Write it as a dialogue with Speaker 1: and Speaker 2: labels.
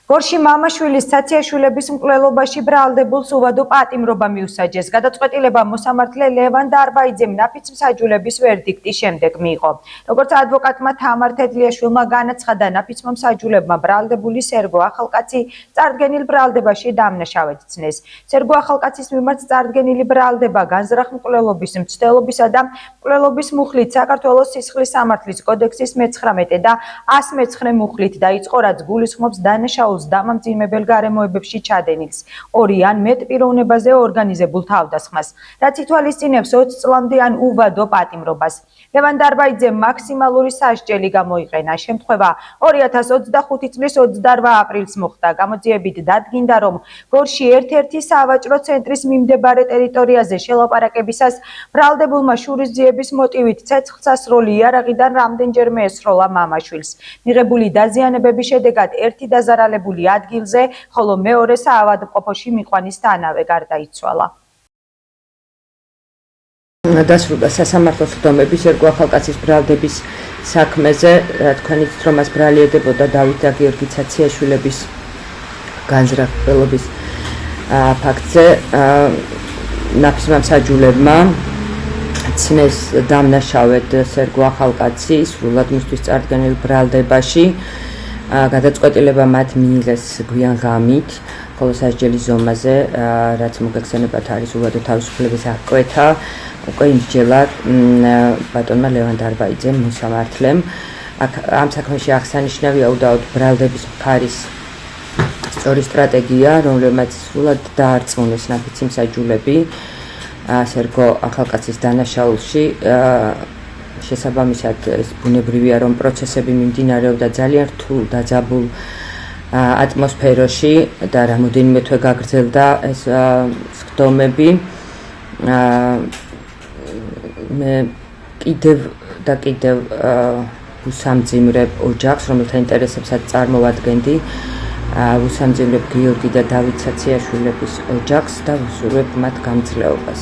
Speaker 1: გორში მამაშვილის საციაშვილების მკვლელობაში ბრალდებულს უვადო პატიმრობა მიუსაჯეს. გადაწყვეტილება მოსამართლე ლევან დარბაიძემ ნაფიც-მსაჯულების ვერდიქტის შემდეგ მიიღო. როგორც ადვოკატმა თამარ თედლიაშვილმა განაცხადა, ნაფიც-მსაჯულებმა ბრალდებული სერგო ახალკაცი წარდგენილ ბრალდებაში დამნაშავედ ცნეს. სერგო ახალკაცის მიმართ წარდგენილი ბრალდება განზრახ მკვლელობის მცდელობისა და მკვლელობის მუხლით საქართველოს სისხლის სამართლის კოდექსის მე-19 და 119 მუხლით დაიწყო, რაც გულისხმობს დანაშაულს დამამძიმებელ გარემოებებში ჩადენილს, 2 ან მეტ პიროვნებაზე ორგანიზებულ თავდასხმას, რაც ითვალისწინებს 20 წლამდე ან უვადო პატიმრობას. ლევან დარბაიძემ მაქსიმალური სასჯელი გამოიყენა. შემთხვევა 2025 წლის 28 აპრილს მოხდა. გამოძიებით დადგინდა, რომ გორში ერთ-ერთი სავაჭრო ცენტრის მიმდებარე ტერიტორიაზე შელაპარაკებისას ბრალდებულმა შურისძიების მოტივით ცეცხლსასროლი იარაღიდან რამდენჯერმე ესროლა მამაშვილს. მიღებული დაზიანებების შედეგად ერთი დაზარალებული ადგილზე, ხოლო მეორე საავადმყოფოში მიყვანის თანავე გარდაიცვალა.
Speaker 2: დასრულდა სასამართლოს ხდომები სერგო ახალკაცის ბრალდების საქმეზე, თქვენით რომ მას ბრალიერდებოდა დავით და გიორგი ცაციაშვილების განზრახ მკვლელობის ფაქტზე, ნაფიც-მსაჯულებმა ცნეს დამნაშავედ სერგო ახალკაცი სრულად მისთვის წარდგენილ ბრალდებაში. გადაწყვეტილება მათ მიიღეს გვიან ღამით, ხოლო სასჯელის ზომაზე, რაც მოგეხსენებათ, არის უვადო თავისუფლების აღკვეთა, უკვე იმსჯელა ბატონმა ლევან დარბაიძემ მოსამართლემ. ამ საქმეში აღსანიშნავია უდაოდ ბრალდების მხარის სწორი სტრატეგია, რომელმაც სრულად დაარწმუნეს ნაფიც-მსაჯულები სერგო ახალკაცის დანაშაულში. შესაბამისად, ეს ბუნებრივია, რომ პროცესები მიმდინარეობდა ძალიან რთულ დაძაბულ ატმოსფეროში და რამოდენიმე თვე გაგრძელდა ეს ხდომები. მე კიდევ უსამძიმრებ ოჯახს, რომელთა ინტერესებსაც წარმოვადგენდი, უსამძიმრებ გიორგი და დავით ცაციაშვილების ოჯახს და ვუსურვებ მათ გამძლეობას.